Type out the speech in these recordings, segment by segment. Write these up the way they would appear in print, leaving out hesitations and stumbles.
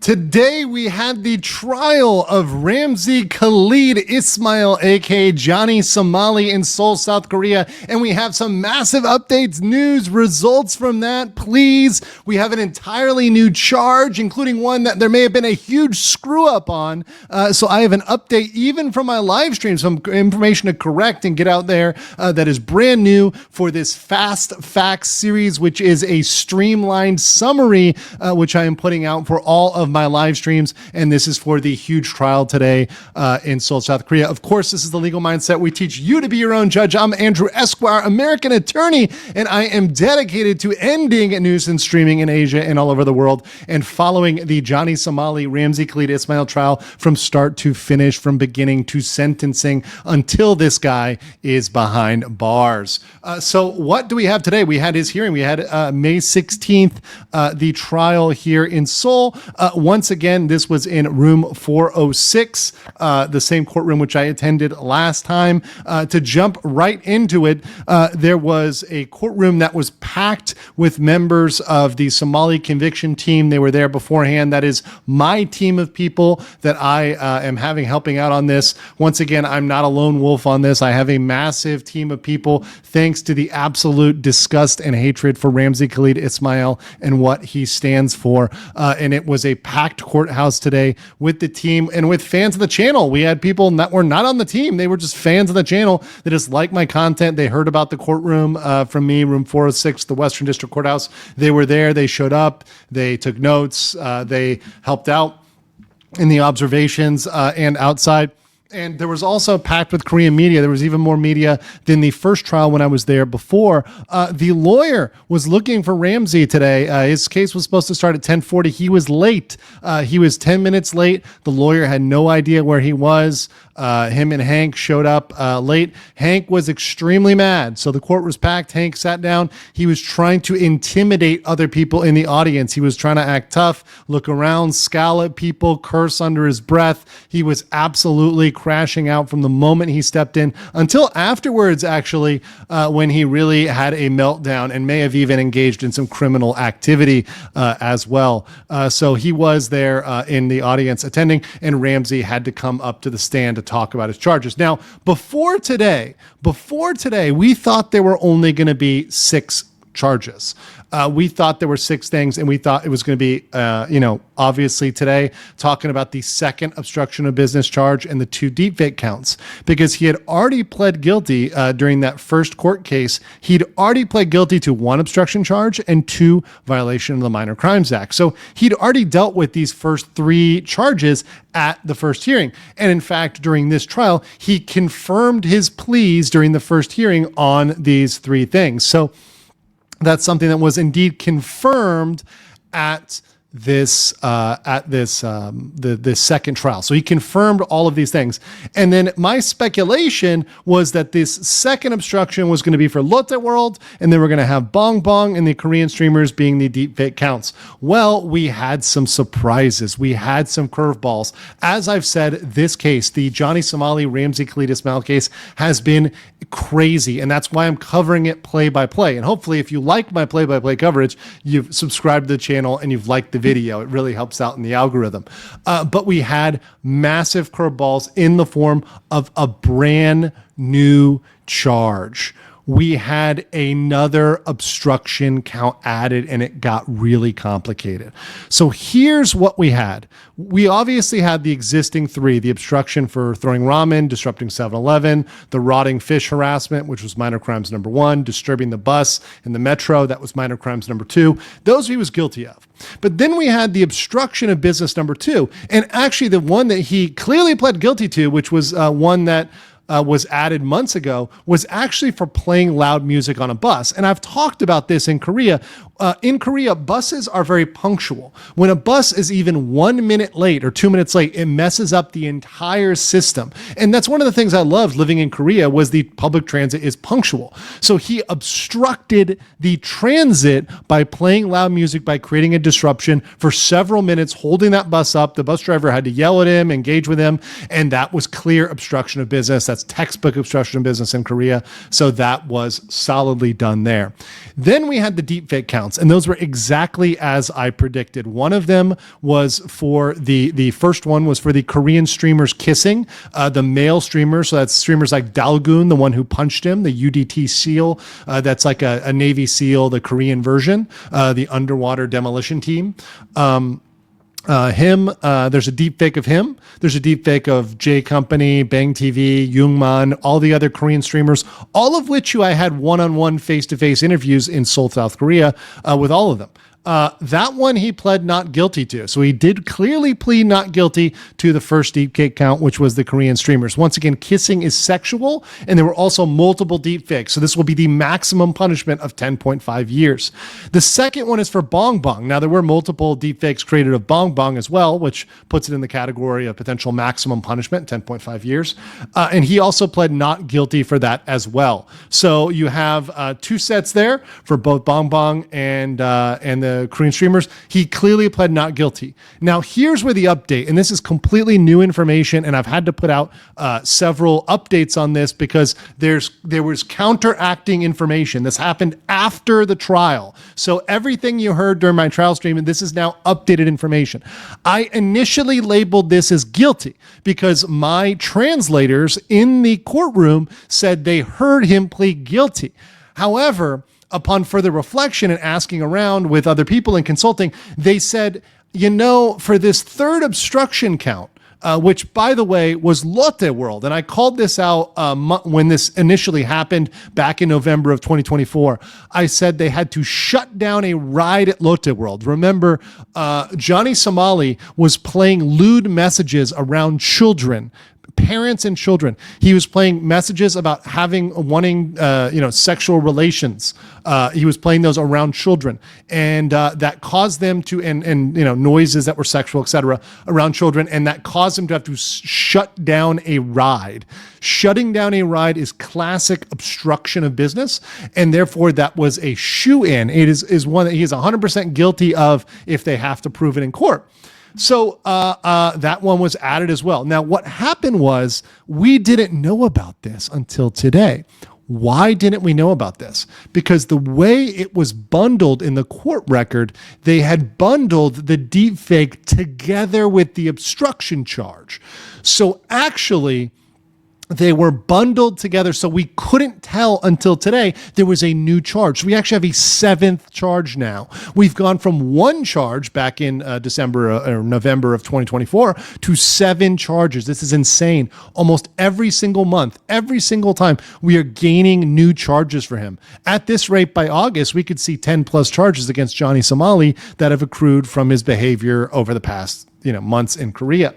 Today we had the trial of Ramzi Khalid Ismail, aka Johnny Somali in Seoul, South Korea, and we have some massive updates, news, results from that. Please, we have an entirely new charge, including one that there may have been a huge screw up on. So I have an update even from my live stream, some information to correct and get out there that is brand new for this Fast Facts series, which is a streamlined summary, which I am putting out for all of my live streams, and this is for the huge trial today in Seoul, South Korea. Of course, this is the Legal Mindset. We teach you to be your own judge. I'm Andrew Esquire, American attorney, and I am dedicated to ending nuisance streaming in Asia and all over the world and following the Johnny Somali Ramzi Khalid Ismail trial from start to finish, from beginning to sentencing, until this guy is behind bars. So what do we have today? We had his hearing. We had May 16th, the trial here in Seoul. Once again, this was in room 406, the same courtroom which I attended last time. To jump right into it, there was a courtroom that was packed with members of the Somali conviction team. They were there beforehand. That is my team of people that I am having helping out on this. Once again, I'm not a lone wolf on this. I have a massive team of people thanks to the absolute disgust and hatred for Ramzi Khalid Ismail and what he stands for. And it was a packed courthouse today with the team and with fans of the channel. We had people that were not on the team. They were just fans of the channel that just like my content. They heard about the courtroom from me, room 406, the Western District Courthouse. They were there. They showed up. They took notes. They helped out in the observations and outside. And there was also packed with Korean media. There was even more media than the first trial when I was there before. The lawyer was looking for Ramzi today. His case was supposed to start at 10:40. He was late. He was 10 minutes late. The lawyer had no idea where he was. Him and Hank showed up late. Hank was extremely mad. So the court was packed. Hank sat down. He was trying to intimidate other people in the audience. He was trying to act tough, look around, scowl at people, curse under his breath. He was absolutely crashing out from the moment he stepped in until afterwards, actually, when he really had a meltdown and may have even engaged in some criminal activity as well. So he was there in the audience attending, and Ramzi had to come up to the stand to talk about his charges. Now, before today, we thought there were only going to be 6 charges. We thought there were 6 things, and we thought it was going to be, obviously today, talking about the second obstruction of business charge and the 2 deepfake counts, because he had already pled guilty during that first court case. He'd already pled guilty to 1 obstruction charge and 2 violation of the Minor Crimes Act. So he'd already dealt with these first 3 charges at the first hearing. And in fact, during this trial, he confirmed his pleas during the first hearing on these 3 things. So that's something that was indeed confirmed at this the second trial. So he confirmed all of these things. And then my speculation was that this second obstruction was going to be for Lotte World, and then we're going to have Bong Bong and the Korean streamers being the deepfake counts. Well, we had some surprises. We had some curveballs. As I've said, this case, the Johnny Somali Ramzi Khalid Ismail case, has been crazy, and that's why I'm covering it play by play. And hopefully, if you like my play by play coverage, you've subscribed to the channel and you've liked the video. It really helps out in the algorithm. But we had massive curveballs in the form of a brand new charge. We had another obstruction count added, and it got really complicated. So here's what we had. We obviously had the existing 3, the obstruction for throwing ramen, disrupting 7-Eleven, the rotting fish harassment, which was minor crimes number 1, disturbing the bus in the metro, that was minor crimes number 2. Those he was guilty of. But then we had the obstruction of business number 2, and actually the one that he clearly pled guilty to, which was one that was added months ago, was actually for playing loud music on a bus. And I've talked about this in Korea. In Korea, buses are very punctual. When a bus is even 1 minute late or 2 minutes late, it messes up the entire system. And that's one of the things I loved living in Korea, was the public transit is punctual. So he obstructed the transit by playing loud music, by creating a disruption for several minutes, holding that bus up. The bus driver had to yell at him, engage with him, and that was clear obstruction of business. That's textbook obstruction of business in Korea. So that was solidly done there. Then we had the deepfake count. counts, and those were exactly as I predicted. One of them was for the first one was for the Korean streamers kissing, the male streamers. So that's streamers like Dalgoon, the one who punched him, the UDT SEAL. That's like a Navy SEAL, the Korean version, the underwater demolition team. There's a deep fake of him. There's a deep fake of J Company, Bang TV, Youngman, all the other Korean streamers, all of which I had one-on-one face-to-face interviews in Seoul, South Korea, with all of them. That one he pled not guilty to. So he did clearly plead not guilty to the first deepfake count, which was the Korean streamers. Once again, kissing is sexual, and there were also multiple deepfakes. So this will be the maximum punishment of 10.5 years. The second one is for Bong Bong. Now, there were multiple deepfakes created of Bong Bong as well, which puts it in the category of potential maximum punishment, 10.5 years. And he also pled not guilty for that as well. So you have two sets there for both Bong Bong and the Korean streamers. He clearly pled not guilty. Now, here's where the update, and this is completely new information, and I've had to put out several updates on this because there was counteracting information. This happened after the trial. So everything you heard during my trial stream, and this is now updated information. I initially labeled this as guilty because my translators in the courtroom said they heard him plead guilty. However, upon further reflection and asking around with other people and consulting, they said, for this third obstruction count, which, by the way, was Lotte World. And I called this out when this initially happened back in November of 2024. I said they had to shut down a ride at Lotte World. Remember, Johnny Somali was playing lewd messages around children, parents and children. He was playing messages about wanting sexual relations. He was playing those around children, and that caused them to, and noises that were sexual, etc., around children, and that caused them to have to shut down a ride. Shutting down a ride is classic obstruction of business, and therefore that was a shoe-in. It is one that he is 100% guilty of if they have to prove it in court. So that one was added as well. Now, what happened was we didn't know about this until today. Why didn't we know about this? Because the way it was bundled in the court record, they had bundled the deepfake together with the obstruction charge. So actually, they were bundled together, so we couldn't tell until today there was a new charge. We actually have a seventh charge now. We've gone from one charge back in December or November of 2024 to 7 charges. This is insane. Almost every single month, every single time, we are gaining new charges for him. At this rate, by August, we could see 10 plus charges against Johnny Somali that have accrued from his behavior over the past months in Korea.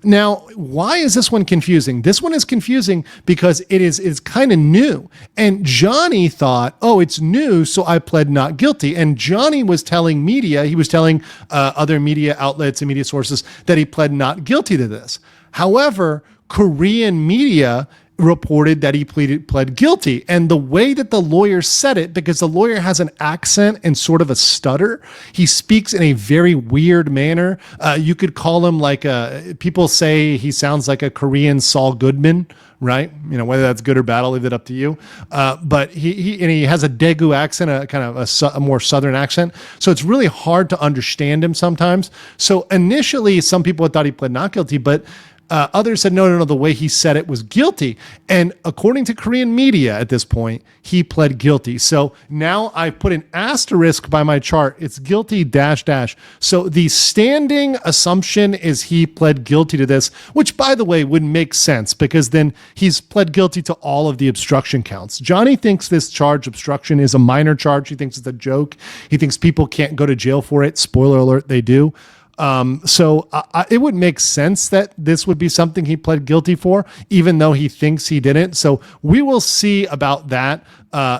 Now, why is this one confusing? This one is confusing because it's kind of new. And Johnny thought, it's new, so I pled not guilty. And Johnny was telling media, he was telling other media outlets and media sources that he pled not guilty to this. However, Korean media reported that he pled guilty. And the way that the lawyer said it, because the lawyer has an accent and sort of a stutter, he speaks in a very weird manner. You could call him people say he sounds like a Korean Saul Goodman, right? Whether that's good or bad, I'll leave it up to you. But he has a Daegu accent, a kind of a more southern accent. So it's really hard to understand him sometimes. So initially, some people had thought he pled not guilty, but others said, no, the way he said it was guilty. And according to Korean media at this point, he pled guilty. So now I put an asterisk by my chart. It's guilty .. So the standing assumption is he pled guilty to this, which, by the way, would make sense because then he's pled guilty to all of the obstruction counts. Johnny thinks this charge, obstruction, is a minor charge. He thinks it's a joke. He thinks people can't go to jail for it. Spoiler alert, they do. So it would make sense that this would be something he pled guilty for, even though he thinks he didn't. So we will see about that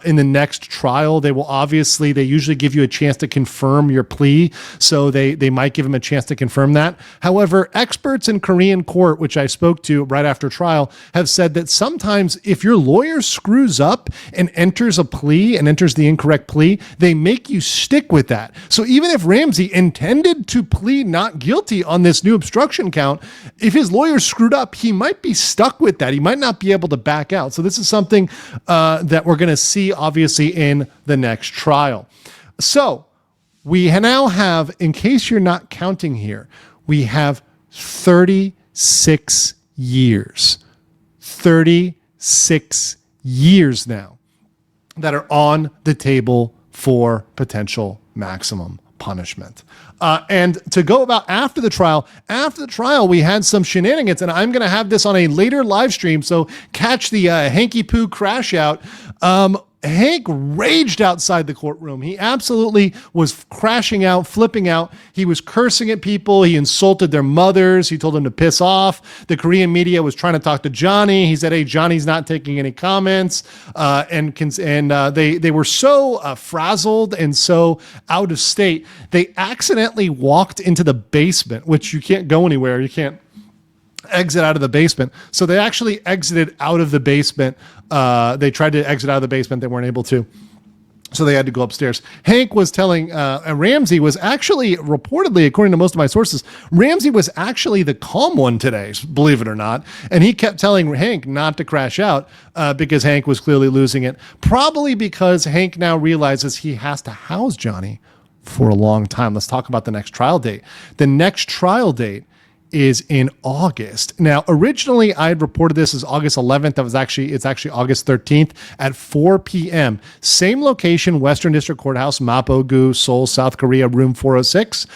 in the next trial. They usually give you a chance to confirm your plea. So they might give him a chance to confirm that. However, experts in Korean court, which I spoke to right after trial, have said that sometimes if your lawyer screws up and enters a plea and enters the incorrect plea, they make you stick with that. So even if Ramsey intended to plead not guilty on this new obstruction count, if his lawyer screwed up, he might be stuck with that. He might not be able to back out. So this is something that we're going to see, obviously, in the next trial. So We now have, in case you're not counting here, we have 36 years. 36 years now that are on the table for potential maximum punishment. And to go about after the trial, we had some shenanigans, and I'm going to have this on a later live stream, so catch the Hanky Poo crash out. Hank raged outside the courtroom. He absolutely was crashing out, flipping out. He was cursing at people. He insulted their mothers. He told them to piss off. The Korean media was trying to talk to Johnny. He said, "Hey, Johnny's not taking any comments." They were so frazzled and so out of state. They accidentally walked into the basement, which you can't go anywhere. You can't exit out of the basement. So they actually exited out of the basement. They tried to exit out of the basement. They weren't able to. So they had to go upstairs. Hank was telling, Ramsey was actually reportedly, according to most of my sources, Ramsey was actually the calm one today, believe it or not. And he kept telling Hank not to crash out because Hank was clearly losing it. Probably because Hank now realizes he has to house Johnny for a long time. Let's talk about the next trial date. The next trial date is in August. Now, originally I had reported this as August 11th. It's actually August 13th at 4 p.m. Same location, Western District Courthouse, Mapo-gu, Seoul, South Korea, room 406.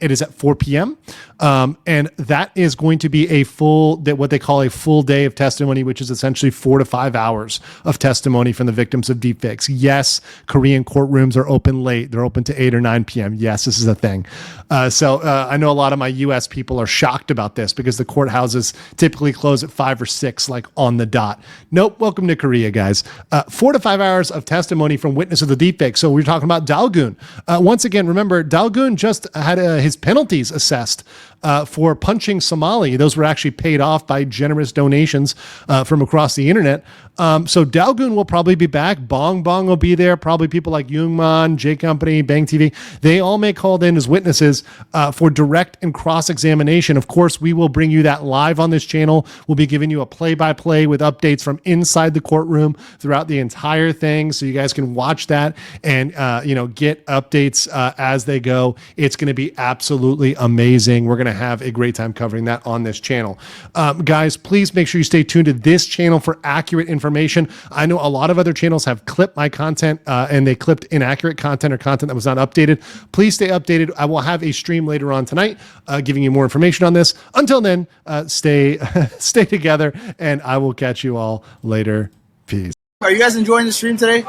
It is at 4 p.m. And that is going to be what they call a full day of testimony, which is essentially 4 to 5 hours of testimony from the victims of deepfakes. Yes, Korean courtrooms are open late. They're open to 8 or 9 p.m. Yes, this is a thing. So I know a lot of my U.S. people are shocked about this because the courthouses typically close at 5 or 6, like on the dot. Nope. Welcome to Korea, guys. 4 to 5 hours of testimony from witness of the deepfake. So we're talking about Dalgun. Once again, remember, Dalgun just had his penalties assessed for punching Somali. Those were actually paid off by generous donations from across the internet. So Dalgun will probably be back. Bong Bong will be there. Probably people like Youngman, J Company, Bang TV. They all may called in as witnesses for direct and cross-examination. Of course, we will bring you that live on this channel. We'll be giving you a play-by-play with updates from inside the courtroom throughout the entire thing, so you guys can watch that and get updates as they go. It's going to be absolutely amazing. We're going to have a great time covering that on this channel. Guys, please make sure you stay tuned to this channel for accurate information. I know a lot of other channels have clipped my content and they clipped inaccurate content or content that was not updated. Please stay updated. I will have a stream later on tonight giving you more information on this. Until then, stay together, and I will catch you all later. Peace. Are you guys enjoying the stream today?